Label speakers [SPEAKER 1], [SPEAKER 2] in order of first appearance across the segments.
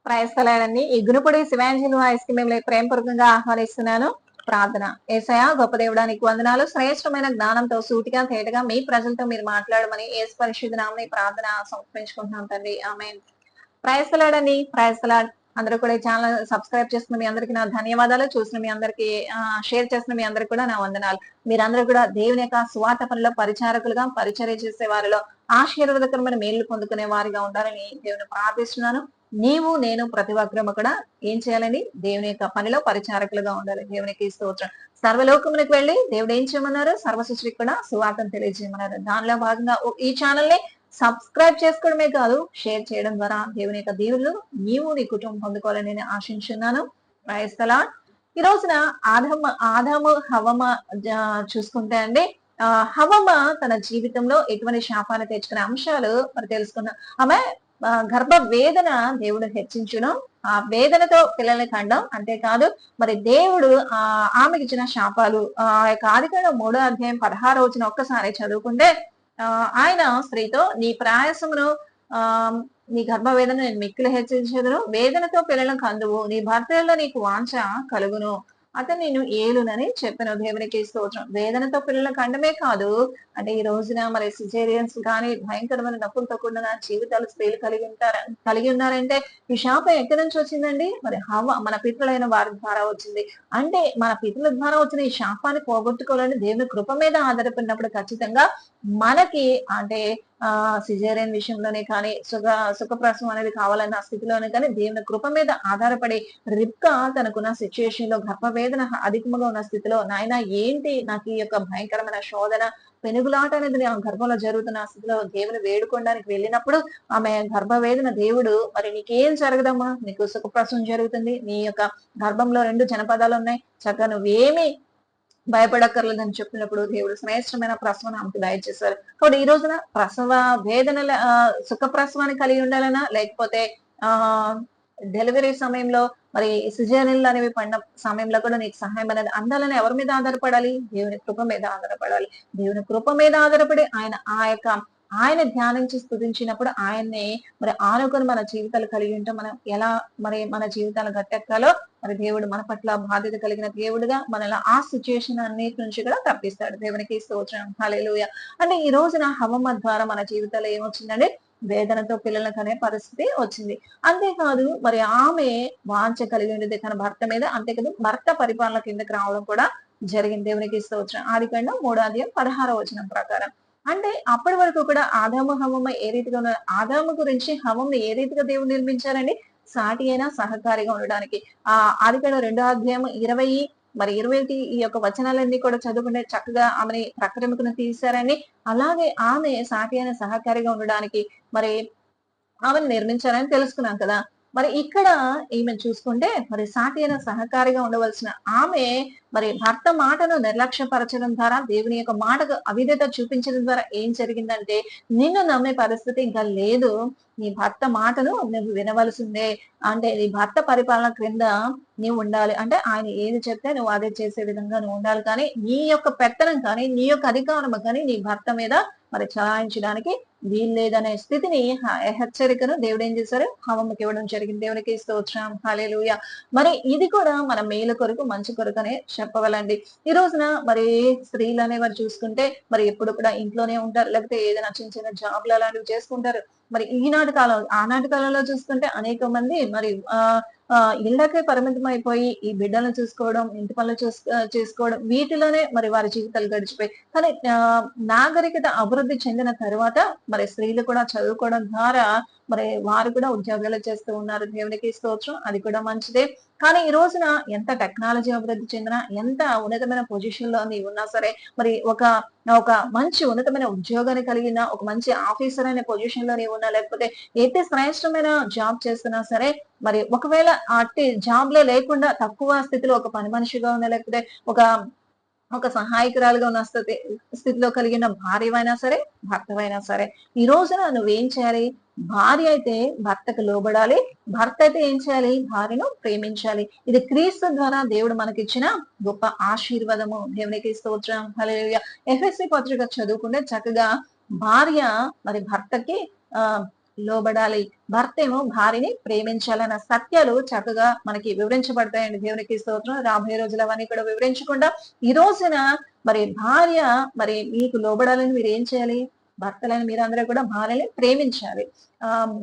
[SPEAKER 1] ప్రయత్నాలన్నీ ఈ గునుపడి శివాంజలి వాయిస్ కి మిమ్మల్ని ప్రేమపూర్వకంగా ఆహ్వానిస్తున్నాను. ప్రార్థన. యేసయ్యా గొప్ప దేవుడా నీకు వందనాలు. శ్రేష్టమైన జ్ఞానంతో సూటిగా తేటగా మీ ప్రజలతో మీరు మాట్లాడమని యేసు పరిశుద్ధ నామమున ఈ ప్రార్థన సమర్పించుకుంటున్నాం తండ్రి. ఆమేన్. ప్రయత్నాలండి ప్రయత్నాలు అందరూ కూడా ఈ ఛానల్ సబ్స్క్రైబ్ చేస్తున్న మీ అందరికీ నా ధన్యవాదాలు. చూసిన మీ అందరికీ షేర్ చేస్తున్న మీ అందరికీ కూడా నా వందనాలు. మీరందరూ కూడా దేవుని యొక్క సువార్త పనిలో పరిచారకులుగా పరిచర్య చేసే వారిలో ఆశీర్వాదకరమైన మేలు పొందుకునే వారిగా ఉండాలని దేవుని ప్రార్థిస్తున్నాను. నీవు నేను ప్రతి ఒక్కరము కూడా ఏం చేయాలండి? దేవుని యొక్క పనిలో పరిచారకులుగా ఉండాలి. దేవునికి స్తోత్రం. సర్వలోకములకు వెళ్ళి దేవుడు ఏం చేయమన్నారు? సర్వ సృష్టికి కూడా సువార్తను తెలియజేయమన్నారు. దానిలో భాగంగా ఈ ఛానల్ ని సబ్స్క్రైబ్ చేసుకోవడమే కాదు, షేర్ చేయడం ద్వారా దేవుని యొక్క దీవులు నీవు నీ కుటుంబం పొందుకోవాలని నేను ఆశించున్నాను. Praise the lord. ఈ రోజున ఆదాము హవ్వ చూసుకుంటే అండి, హవ్వ తన జీవితంలో ఎటువంటి శాపాన్ని తెచ్చుకునే అంశాలు మరి తెలుసుకున్నాం. ఆమె గర్భ వేదన దేవుడు హెచ్చించును. ఆ వేదనతో పిల్లల్ని కండం. అంతేకాదు మరి దేవుడు ఆమెకి ఇచ్చిన శాపాలు ఆ యొక్క ఆదికాండం 3వ అధ్యాయం 16వ వచనం ఒక్కసారి చదువుకుంటే ఆయన స్త్రీతో నీ ప్రయాసమును నీ గర్భ వేదన నేను మిక్కిలి హెచ్చించదును, వేదనతో పిల్లలను కందువు, నీ భర్తలో నీకు వాంఛ కలుగును, అతను నేను ఏలునని చెప్పాను. దేవునికి స్తోత్రం. వేదనతో పిల్లల కండమే కాదు, అంటే ఈ రోజున మరి సిజేరియన్స్ కానీ భయంకరమైన నొప్పులతో కూడిన జీవితాలు స్త్రీలు కలిగి ఉన్నారంటే ఈ శాపం ఎక్కడి నుంచి వచ్చిందండి? మరి హవ్వ మన పితృలైన వారి ద్వారా వచ్చింది. అంటే మన పితృల ద్వారా వచ్చిన ఈ శాపాన్ని పోగొట్టుకోవాలని దేవుని కృప మీద ఆధారపడినప్పుడు ఖచ్చితంగా మనకి అంటే సిజేరియన్ విషయంలోనే కానీ సుఖప్రసవం అనేది కావాలన్న స్థితిలోనే కానీ దేవుని కృప మీద ఆధారపడి రిబ్కా తనకున్న సిచ్యుయేషన్ లో గర్భవేదన అధికముగా ఉన్న స్థితిలో నాయన ఏంటి నాకు ఈ యొక్క భయంకరమైన శోధన పెనుగులాట అనేది గర్భంలో జరుగుతున్న స్థితిలో దేవుని వేడుకోవడానికి వెళ్ళినప్పుడు ఆమె గర్భవేదన దేవుడు మరి నీకేం జరగదమ్మా, నీకు సుఖప్రసవం జరుగుతుంది, నీ యొక్క గర్భంలో 2 జనపదాలు ఉన్నాయి, చక్కగా నువ్వేమి భయపడక్కర్లేదని చెప్పినప్పుడు దేవుడు శ్రేష్టమైన ప్రసవం ఆమెకు దయచేశారు. కాబట్టి ఈ రోజున ప్రసవ వేదనల సుఖ ప్రసవాన్ని కలిగి ఉండాలన్నా లేకపోతే ఆ డెలివరీ సమయంలో మరి సిజేరియన్లు అనేవి పడిన సమయంలో కూడా నీకు సహాయం అనేది అందాలని ఎవరి మీద ఆధారపడాలి? దేవుని కృప మీద ఆధారపడాలి. దేవుని కృప మీద ఆధారపడి ఆయన ధ్యానించి స్తుతించినప్పుడు ఆయన్ని మరి ఆనుకొని మన జీవితాలు కలిగి ఉంటే మనం ఎలా మరి మన జీవితాలు గట్టెక్కాలో మరి దేవుడు మన పట్ల బాధ్యత కలిగిన దేవుడుగా మనల్ని ఆ సిచ్యుయేషన్ అన్నిటి నుంచి కూడా తప్పిస్తాడు. దేవునికి స్తోత్రం. హల్లెలూయా. అంటే ఈ రోజున హవ్వ ద్వారా మన జీవితాల్లో ఏమొచ్చిందంటే వేదనతో పిల్లలకు అనే పరిస్థితి వచ్చింది. అంతేకాదు మరి ఆమె వాంఛ కలిగి ఉండేది తన భర్త మీద, అంతేకాదు భర్త పరిపాలన కిందకి రావడం కూడా జరిగింది. దేవునికి స్తోత్రం. ఆదికాండం 3వ అధ్యాయం 16వ వచనం ప్రకారం. అంటే అప్పటి వరకు కూడా ఆదాము హవ్వ ఏ రీతిగా ఉన్నారు? ఆదాము గురించి హవ్వను ఏ రీతిగా దేవుడు నిర్మించారండి? సాటి అయినా సహకారిగా ఉండడానికి. ఆదికాండం 2వ అధ్యాయం 20 మరి 21 ఈ యొక్క వచనాలన్నీ కూడా చదువుకుంటే చక్కగా ఆమెని ప్రకటనకు తీశారని, అలాగే ఆమె సాటి అయిన సహకారిగా ఉండడానికి మరి ఆమెను నిర్మించారని తెలుసుకున్నాం కదా. మరి ఇక్కడ ఈమెను చూసుకుంటే మరి సాటి అయిన సహకారిగా ఉండవలసిన ఆమె మరి భర్త మాటను నిర్లక్ష్యపరచడం ద్వారా దేవుని యొక్క మాటకు అవిధేత చూపించడం ద్వారా ఏం జరిగిందంటే నిన్ను నమ్మే పరిస్థితి ఇంకా లేదు. నీ భర్త మాటను నువ్వు వినవలసిందే. అంటే నీ భర్త పరిపాలన క్రింద నీవు ఉండాలి. అంటే ఆయన ఏది చెప్తే నువ్వు అదే చేసే విధంగా నువ్వు ఉండాలి. కానీ నీ యొక్క పెత్తనం కానీ నీ యొక్క అధికారం కానీ నీ భర్త మీద మరి చలాయించడానికి వీలు లేదనే స్థితిని హెచ్చరికను దేవుడు ఏం చేశారు? హవ్వకి ఇవ్వడం జరిగింది. దేవునికి స్తోత్రం. హల్లెలూయా. మరి ఇది కూడా మన మేలు కొరకు మంచి కొరకు అనే చెప్పవాలండి. ఈ రోజున మరి స్త్రీలు అనేవారు చూసుకుంటే మరి ఎప్పుడు కూడా ఇంట్లోనే ఉంటారు, లేకపోతే ఏదైనా చిన్న చిన్న జాబ్లు అలాంటివి చేసుకుంటారు. మరి ఆనాటి కాలంలో చూసుకుంటే అనేక మంది మరి ఇళ్ళకే పరిమితం అయిపోయి ఈ బిడ్డలను చూసుకోవడం, ఇంటి పనులు చేసుకోవడం వీటిలోనే మరి వారి జీవితాలు గడిచిపోయి. కానీ నాగరికత అభివృద్ధి చెందిన తర్వాత మరి స్త్రీలు కూడా చదువుకోవడం ద్వారా మరి వారు కూడా ఉద్యోగాలు చేస్తూ ఉన్నారు. దేవునికి స్తోత్రం. అది కూడా మంచిదే. కానీ ఈ రోజున ఎంత టెక్నాలజీ అభివృద్ధి చెందినా, ఎంత ఉన్నతమైన పొజిషన్ లో నీవు ఉన్నా సరే, మరి ఒక మంచి ఉన్నతమైన ఉద్యోగాన్ని కలిగిన ఒక మంచి ఆఫీసర్ అనే పొజిషన్ లో నీవు ఉన్నా, లేకపోతే ఎట్టి శ్రేష్టమైన జాబ్ చేస్తున్నా సరే, మరి ఒకవేళ అట్టి జాబ్ లో లేకుండా తక్కువ స్థితిలో ఒక పని మనిషిగా ఉన్నా, లేకపోతే ఒక సహాయకురాలుగా ఉన్న స్థితిలో కలిగిన భార్యవైనా సరే, భర్తవైనా సరే, ఈ రోజున నువ్వేం చేయాలి? భార్య అయితే భర్తకు లోబడాలి, భర్త అయితే ఏం చేయాలి? భార్యను ప్రేమించాలి. ఇది క్రీస్తు ద్వారా దేవుడు మనకిచ్చిన గొప్ప ఆశీర్వాదము. దేవునికి స్తోత్రం. హల్లెలూయా. ఎఫెసీ పత్రిక చదువుకుంటే చక్కగా భార్య మరి భర్తకి లోబడాలి, భర్త ఏమో భార్యని ప్రేమించాలన్న సత్యాలు చక్కగా మనకి వివరించబడతాయండి. దేవునికి స్తోత్రం. రాబోయే రోజులు అవన్నీ కూడా వివరించకుండా ఈ రోజున మరి భార్య మరి మీకు లోబడాలని మీరు ఏం చేయాలి? భర్తలని మీరందరూ కూడా భార్యని ప్రేమించాలి.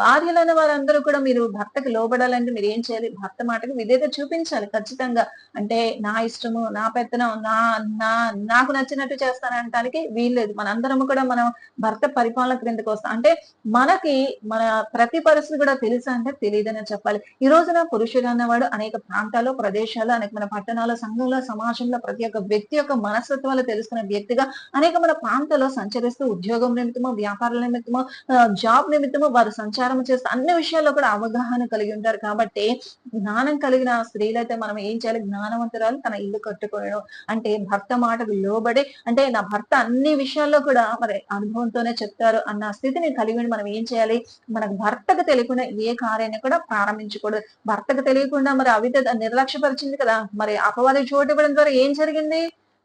[SPEAKER 1] భార్యలైన వారందరూ కూడా మీరు భర్తకి లోబడాలంటే మీరు ఏం చేయాలి? భర్త మాటకి విధేయత చూపించాలి ఖచ్చితంగా. అంటే నా ఇష్టము, నా పెత్తనం, నా నా నాకు నచ్చినట్టు చేస్తానంటానికి వీల్లేదు. మనందరము కూడా మనం భర్త పరిపాలన క్రిందకొస్తాం. అంటే మనకి మన ప్రతి పరిస్థితి కూడా తెలుసా అంటే తెలియదనే చెప్పాలి. ఈ రోజున పురుషుడు అన్నవాడు అనేక ప్రాంతాల్లో, ప్రదేశాల్లో, అనేకమైన పట్టణాల్లో, సంఘంలో, సమాజంలో ప్రతి ఒక్క వ్యక్తి యొక్క మనస్తత్వాలు తెలుసుకున్న వ్యక్తిగా అనేకమైన ప్రాంతాల్లో సంచరిస్తూ ఉద్యోగం నిమిత్తమో, వ్యాపారాల నిమిత్తమో, జాబ్ నిమిత్తమో వారు సంచారం చేస్తూ అన్ని విషయాల్లో కూడా అవగాహన కలిగి ఉంటారు. కాబట్టి జ్ఞానం కలిగిన స్త్రీలైతే మనం ఏం చేయాలి? జ్ఞానవంతురాలు తన ఇల్లు కట్టుకోవడం అంటే భర్త మాటకు లోబడి, అంటే నా భర్త అన్ని విషయాల్లో కూడా మరి అనుభవంతోనే చెప్తారు అన్న స్థితిని కలిగి ఉండి మనం ఏం చేయాలి? మనకు భర్తకు తెలియకుండా ఏ కార్యాన్ని కూడా ప్రారంభించకూడదు. భర్తకు తెలియకుండా మరి అవిధ నిర్లక్ష్యపరిచింది కదా, మరి అపవాది చోటు ఇవ్వడం ద్వారా ఏం జరిగింది?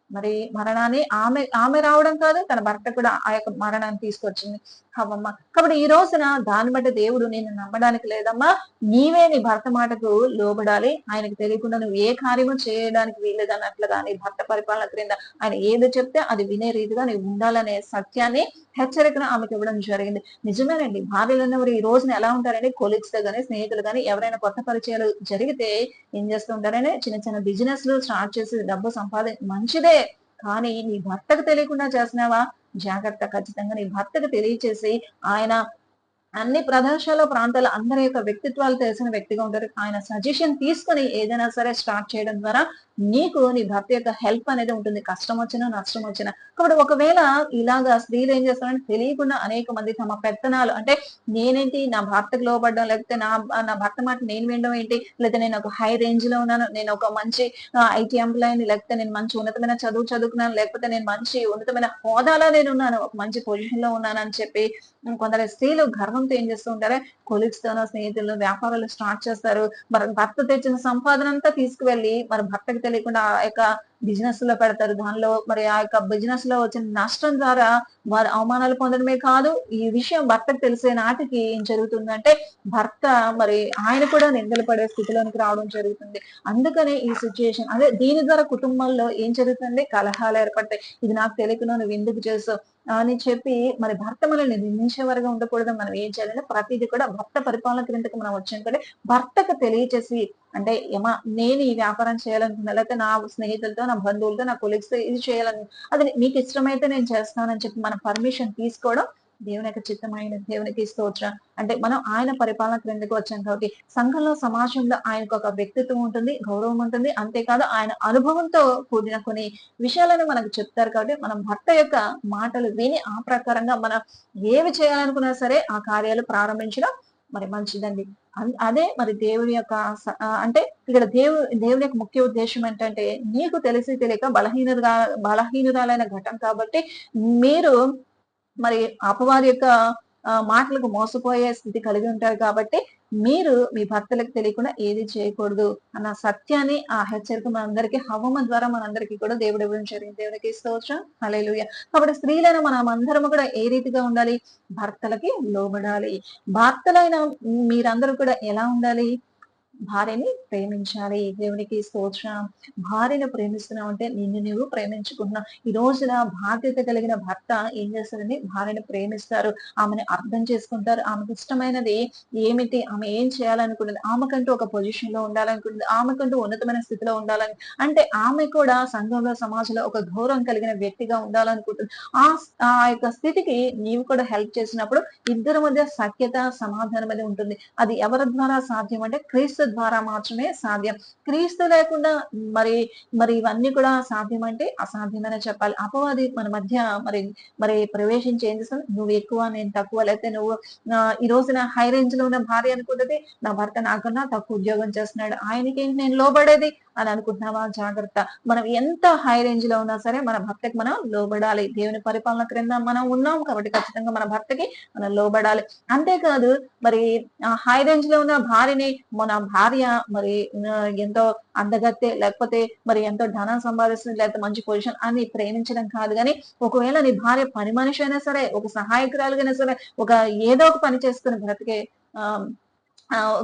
[SPEAKER 1] మరి మరణాన్ని ఆమె ఆమె రావడం కాదు, తన భర్త కూడా ఆ యొక్క మరణాన్ని తీసుకొచ్చింది హవ్వమ్మ. కాబట్టి ఈ రోజున దాన్ని బట్టి దేవుడు నిన్ను నమ్మడానికి లేదమ్మా, నీవే నీ భర్త మాటకు లోబడాలి. ఆయనకు తెలియకుండా నువ్వు ఏ కార్యము చేయడానికి వీల్లేదు అన్నట్లుగా నీ భర్త పరిపాలన క్రింద ఆయన ఏది చెప్తే అది వినే రీతిగా నీవు ఉండాలనే సత్యాన్ని, హెచ్చరికను ఆమెకు ఇవ్వడం జరిగింది. నిజమేనండి, భార్యలు ఉన్నవారు ఈ రోజున ఎలా ఉంటారండి? కొలీగ్స్ తో గానీ, స్నేహితులు గానీ ఎవరైనా కొత్త పరిచయాలు జరిగితే ఏం చేస్తూ ఉంటారని చిన్న చిన్న బిజినెస్లు స్టార్ట్ చేసి డబ్బు మంచిదే. కానీ నీ భర్తకు తెలియకుండా చేస్తున్నావా? జాగ్రత్త. ఖచ్చితంగా నీ భర్తకు తెలియచేసి ఆయన అన్ని ప్రదేశాల్లో, ప్రాంతాల్లో అందరి యొక్క వ్యక్తిత్వాలు తెలిసిన వ్యక్తిగా ఉంటారు. ఆయన సజెషన్ తీసుకొని ఏదైనా సరే స్టార్ట్ చేయడం ద్వారా నీకు నీ భర్త యొక్క హెల్ప్ అనేది ఉంటుంది. కష్టం వచ్చినా, నష్టం వచ్చినా. కాబట్టి ఒకవేళ ఇలాగా స్త్రీలు ఏం చేస్తారంటే తెలియకుండా అనేక మంది తమ పెత్తనాలు, అంటే నేనేంటి నా భర్తకు లోబడ్డం, లేకపోతే నా నా భర్త మాట నేను వినడం ఏంటి, లేకపోతే నేను ఒక హై రేంజ్ లో ఉన్నాను, నేను ఒక మంచి ఐటీ ఎంప్లాయీని, లేకపోతే నేను మంచి ఉన్నతమైన చదువు చదువుకున్నాను, లేకపోతే నేను మంచి ఉన్నతమైన హోదాలో నేనున్నాను, ఒక మంచి పొజిషన్ లో ఉన్నాను అని చెప్పి కొందరు స్త్రీలు గర్వంతో ఏం చేస్తూ ఉంటారు? కొలీగ్స్ తోనో, స్నేహితులు వ్యాపారాలు స్టార్ట్ చేస్తారు. మరి భర్త తెచ్చిన సంపాదన అంతా తీసుకువెళ్ళి మరి భర్తకు తెలియకుండా ఆ యొక్క బిజినెస్ లో పెడతారు. దానిలో మరి ఆ యొక్క బిజినెస్ లో వచ్చిన నష్టం ద్వారా వారు అవమానాలు పొందడమే కాదు, ఈ విషయం భర్తకు తెలిసే నాటికి ఏం జరుగుతుందంటే భర్త మరి ఆయన కూడా నిందలు పడే స్థితిలోనికి రావడం జరుగుతుంది. అందుకనే ఈ సిచ్యుయేషన్ అదే దీని ద్వారా కుటుంబంలో ఏం జరుగుతుంది? కలహాలు ఏర్పడతాయి. ఇది నాకు తెలియకుండా నువ్వు ఎందుకు చేసావు అని చెప్పి మరి భర్త మనల్ని నిందించే వరగా ఉండకూడదు. మనం ఏం చేయాలంటే ప్రతిదీ కూడా భర్త పరిపాలన క్రిందకి మనం వచ్చాం కదా, భర్తకు తెలియచేసి, అంటే నేను ఈ వ్యాపారం చేయాలనుకున్నా, లేకపోతే నా స్నేహితులతో, నా బంధువులతో, నా కొలీగ్స్ తో ఇది చేయాలని, అది మీకు ఇష్టమైతే నేను చేస్తానని చెప్పి మనం పర్మిషన్ తీసుకోవడం దేవుని యొక్క చిత్తమైన దేవునికి స్తోత్రం. అంటే మనం ఆయన పరిపాలన క్రిందకి వచ్చాం కాబట్టి సంఘంలో, సమాజంలో ఆయనకు ఒక వ్యక్తిత్వం ఉంటుంది, గౌరవం ఉంటుంది. అంతేకాదు ఆయన అనుభవంతో కూడిన కొన్ని విషయాలను మనకు చెప్తారు కాబట్టి మనం భర్త యొక్క మాటలు విని ఆ ప్రకారంగా మనం ఏవి చేయాలనుకున్నా సరే ఆ కార్యాలు ప్రారంభించడం మరి మంచిదండి. అదే మరి దేవుని యొక్క అంటే ఇక్కడ దేవుని యొక్క ముఖ్య ఉద్దేశం ఏంటంటే నీకు తెలిసి తెలియక బలహీనురాలైన ఘటన కాబట్టి మీరు మరి అపవాది యొక్క మాటలకు మోసపోయే స్థితి కలిగి ఉంటారు కాబట్టి మీరు మీ భర్తలకు తెలియకుండా ఏది చేయకూడదు అన్న సత్యాన్ని, ఆ హెచ్చరిక మనందరికీ హవ్వమ్మ ద్వారా మనందరికీ కూడా దేవుడు ఇవ్వడం జరిగింది. దేవునికి స్తోత్రం. హల్లెలూయా. కాబట్టి స్త్రీలైన మనం అందరము కూడా ఏ రీతిగా ఉండాలి? భర్తలకి లోబడాలి. భర్తలైన మీరందరూ కూడా ఎలా ఉండాలి? భార్యని ప్రేమించాలి. దేవునికి స్తోత్రం. భార్యను ప్రేమిస్తున్నావు అంటే నిన్ను నువ్వు ప్రేమించుకుంటున్నావు. ఈ రోజున బాధ్యత కలిగిన భర్త ఏం చేస్తారండి? భార్యను ప్రేమిస్తారు. ఆమెను అర్థం చేసుకుంటారు. ఆమెకు ఇష్టమైనది ఏమిటి? ఆమె ఏం చేయాలనుకున్నది? ఆమెకంటూ ఒక పొజిషన్ లో ఉండాలనుకుంటుంది. ఆమెకంటూ ఉన్నతమైన స్థితిలో ఉండాలని, అంటే ఆమె కూడా సంఘంలో, సమాజంలో ఒక గౌరవం కలిగిన వ్యక్తిగా ఉండాలనుకుంటుంది. ఆ ఆ యొక్క స్థితికి నీవు కూడా హెల్ప్ చేసినప్పుడు ఇద్దరి మధ్య సఖ్యత, సమాధానం అనేది ఉంటుంది. అది ఎవరి ద్వారా సాధ్యం అంటే క్రీస్తు ద్వారా మాత్రమే సాధ్యం. క్రీస్తు లేకుండా మరి మరి ఇవన్నీ కూడా సాధ్యం అంటే అసాధ్యమనే చెప్పాలి. అపవాది మన మధ్య మరి మరి ప్రవేశించి ఏం చేస్తుంది? నువ్వు ఎక్కువ, నేను తక్కువ, లేకపోతే నువ్వు ఈ రోజున హై రేంజ్ లో ఉన్న భార్య అనుకుంటది నా భర్త నాకన్నా తక్కువ ఉద్యోగం చేస్తున్నాడు, ఆయనకి నేను లోబడేది అని అనుకుంటున్నావా? జాగ్రత్త. మనం ఎంత హై రేంజ్ లో ఉన్నా సరే మన భర్తకి మనం లోబడాలి. దేవుని పరిపాలన క్రింద మనం ఉన్నాం కాబట్టి ఖచ్చితంగా మన భర్తకి మనం లోబడాలి. అంతేకాదు మరి హై రేంజ్ లో ఉన్న భార్యని మన భార్య మరి ఎంతో అందగత్తే, లేకపోతే మరి ఎంతో ధనం సంపాదిస్తుంది, లేకపోతే మంచి పొజిషన్ అని ప్రేమించడం కాదు గాని, ఒకవేళ నీ భార్య పని మనిషి అయినా సరే, ఒక సహాయకురాలుగైనా సరే, ఒక ఏదో ఒక పని చేసుకొని బ్రతికే ఆహ్,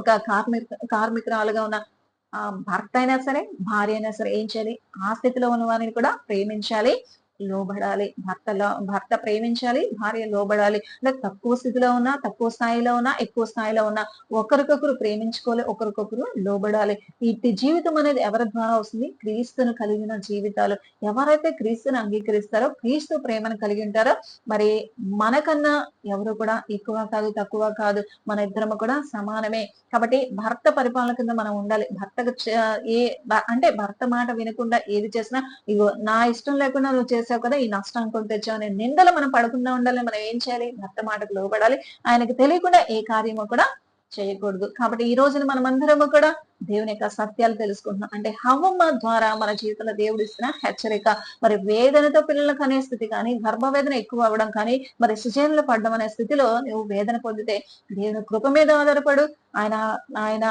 [SPEAKER 1] ఒక కార్మికురాలుగా ఉన్న భర్త అయినా సరే, భార్య అయినా సరే ఏం చేయాలి? ఆ స్థితిలో ఉన్న వారిని కూడా ప్రేమించాలి, లోబడాలి. భర్త ప్రేమించాలి, భార్య లోబడాలి. అంటే తక్కువ స్థితిలో ఉన్నా, తక్కువ స్థాయిలో ఉన్నా, ఎక్కువ స్థాయిలో ఉన్నా ఒకరికొకరు ప్రేమించుకోవాలి, ఒకరికొకరు లోబడాలి. ఇట్టి జీవితం అనేది ఎవరి ద్వారా వస్తుంది? క్రీస్తును కలిగిన జీవితాలు. ఎవరైతే క్రీస్తుని అంగీకరిస్తారో, క్రీస్తు ప్రేమను కలిగి ఉంటారో, మరి మనకన్నా ఎవరు కూడా ఎక్కువ కాదు, తక్కువ కాదు. మన ఇద్దరము కూడా సమానమే. కాబట్టి భర్త పరిపాలన కింద మనం ఉండాలి. భర్తకు అంటే భర్త మాట వినకుండా ఏది చేసినా, ఇగో నా ఇష్టం లేకుండా నువ్వు చేసావు కదా, ఈ నష్టాన్ని కొని తెచ్చావు అనే నిందలు మనం పడకుండా ఉండాలి. మనం ఏం చేయాలి? భర్త మాటకు లోబడాలి. ఆయనకు తెలియకుండా ఏ కార్యము కూడా చేయకూడదు. కాబట్టి ఈ రోజున మనమందరము కూడా దేవుని యొక్క సత్యాలు తెలుసుకుంటున్నాం. అంటే హవ్వమ్మ ద్వారా మన జీవితంలో దేవుడు ఇస్తున్న హెచ్చరిక. మరి వేదనతో పిల్లలు కనే స్థితి కానీ, గర్భవేదన ఎక్కువ అవ్వడం కానీ, మరి సుజనులు పడడం అనే స్థితిలో నువ్వు వేదన పొందితే దేవుని కృప మీద ఆధారపడు. ఆయన ఆయన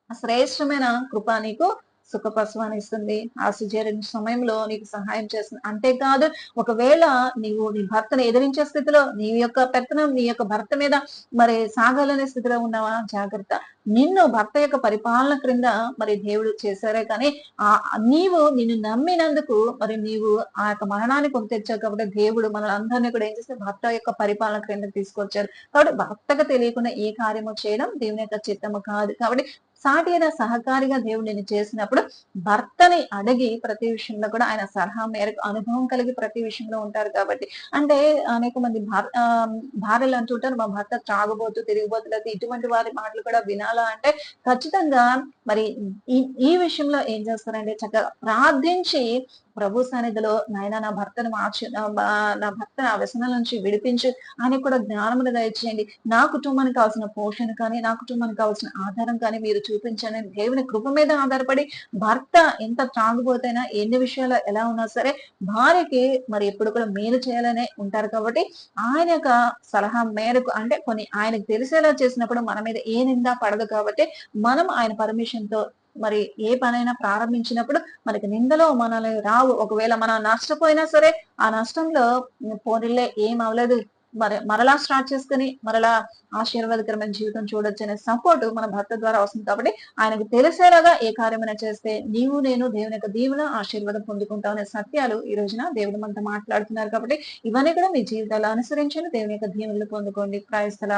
[SPEAKER 1] శ్రేష్టమైన కృప నీకు సుఖప్రసవాన్ని ఇస్తుంది. ఆ సిజేరియన్ సమయంలో నీకు సహాయం చేస్తుంది. అంతేకాదు, ఒకవేళ నీవు నీ భర్తను ఎదిరించే స్థితిలో నీ యొక్క పెత్తనం నీ యొక్క భర్త మీద మరి సాగాలనే స్థితిలో ఉన్నావా? జాగ్రత్త. నిన్ను భర్త యొక్క పరిపాలన క్రింద మరి దేవుడు చేశారే కానీ నిన్ను నమ్మినందుకు మరి నీవు ఆ యొక్క మరణాన్ని కొని తెచ్చావు. కాబట్టి దేవుడు మనల్ని అందరినీ కూడా ఏం చేస్తే భర్త యొక్క పరిపాలన క్రిందకి తీసుకొచ్చారు. కాబట్టి భర్తకు తెలియకుండా ఏ కార్యము చేయడం దేవుని యొక్క చిత్తము కాదు. కాబట్టి సాటి అయిన సహకారిగా దేవుడు నేను చేసినప్పుడు భర్తని అడిగి ప్రతి విషయంలో కూడా ఆయన సలహా మేరకు అనుభవం కలిగి ప్రతి విషయంలో ఉంటారు కాబట్టి. అంటే అనేక మంది భార్యలు అంటుంటారు, మా భర్త త్రాగుబోతు, తిరిగిబోతు, లేకపోతే ఇటువంటి వారి మాటలు కూడా వినాలా అంటే ఖచ్చితంగా మరి ఈ విషయంలో ఏం చేస్తారంటే చక్కగా ప్రార్థించి ప్రభు సన్నిధిలో నాయన నా భర్తను మార్చి నా భర్తను ఆ వ్యసనాల నుంచి విడిపించు, ఆయనకు కూడా జ్ఞానమును దయచేయండి, నా కుటుంబానికి కావాల్సిన పోషణ కానీ, నా కుటుంబానికి కావాల్సిన ఆధారం కానీ మీరు చూపించండి. దేవుని కృప మీద ఆధారపడి భర్త ఎంత త్రాగుబోతైనా ఎన్ని విషయాలు ఎలా ఉన్నా సరే భార్యకి మరి ఎప్పుడు కూడా మేలు చేయాలనే ఉంటారు. కాబట్టి ఆయన యొక్క సలహా మేరకు అంటే కొన్ని ఆయనకు తెలిసేలా చేసినప్పుడు మన మీద ఏ నిందా పడదు. కాబట్టి మనం ఆయన పర్మిషన్ తో మరి ఏ పనైనా ప్రారంభించినప్పుడు మనకి నిందలో మనల్ని రావు. ఒకవేళ మనం నష్టపోయినా సరే ఆ నష్టంలో పోనీలే ఏం అవ్వలేదు, మరలా స్టార్ట్ చేసుకుని మరలా ఆశీర్వాదకరమైన జీవితం చూడొచ్చు అనే సపోర్ట్ మన భర్త ద్వారా వస్తుంది. కాబట్టి ఆయనకు తెలిసేలాగా ఏ కార్యమైనా చేస్తే నీవు నేను దేవుని యొక్క దీవెన ఆశీర్వాదం పొందుకుంటాం అనే సత్యాలు ఈ రోజున దేవుడు మనతో మాట్లాడుతున్నారు. కాబట్టి ఇవన్నీ కూడా మీ జీవితాలు అనుసరించండి, దేవుని యొక్క దీవెనలు పొందుకోండి. క్రైస్తల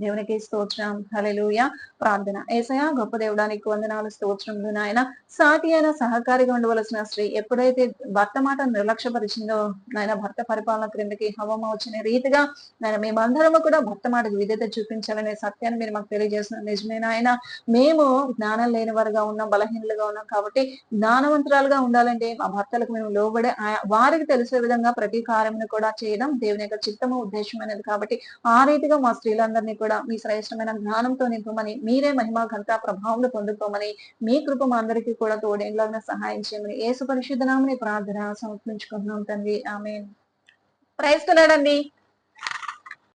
[SPEAKER 1] దేవునికి స్తోత్రం, హల్లెలూయా. ప్రార్థన. యేసయ్యా గొప్ప దేవుడానికి వందనాలు, స్తోత్రములు నాయన. సాటి అయిన సహకారిగా ఉండవలసిన స్త్రీ ఎప్పుడైతే భర్త మాట నిర్లక్ష్యపరిచిందో నాయన, భర్త పరిపాలన క్రిందకి హవమ వచ్చిన రీతిగా నాయన మేమందరము కూడా భర్త మాటకు విధేయత చూపించాలనే సత్యాన్ని మీరు మాకు తెలియజేస్తున్నారు. నిజమే నాయన, మేము జ్ఞానం లేని వారుగా ఉన్నాం, బలహీనులుగా ఉన్నాం. కాబట్టి జ్ఞానవంతురాలుగా ఉండాలంటే మా భర్తలకు మేము లోబడే వారికి తెలిసే విధంగా ప్రతి కార్యమును కూడా చేయడం దేవుని యొక్క చిత్తము ఉద్దేశమైనది. కాబట్టి ఆ రీతిగా మా స్త్రీలందరినీ కూడా మీ శ్రేష్టమైన జ్ఞానంతో నింపమని, మీరే మహిమ ఘనత ప్రభావం పొందుకోమని, మీ కృప మా అందరికీ కూడా తోడేలాగా సహాయం చేయమని యేసు పరిశుద్ధ నామమున ప్రార్థన సమర్పించుకుంటున్నాం తండ్రి. ఆమేన్. ప్రైజ్ ది లార్డ్ అండి.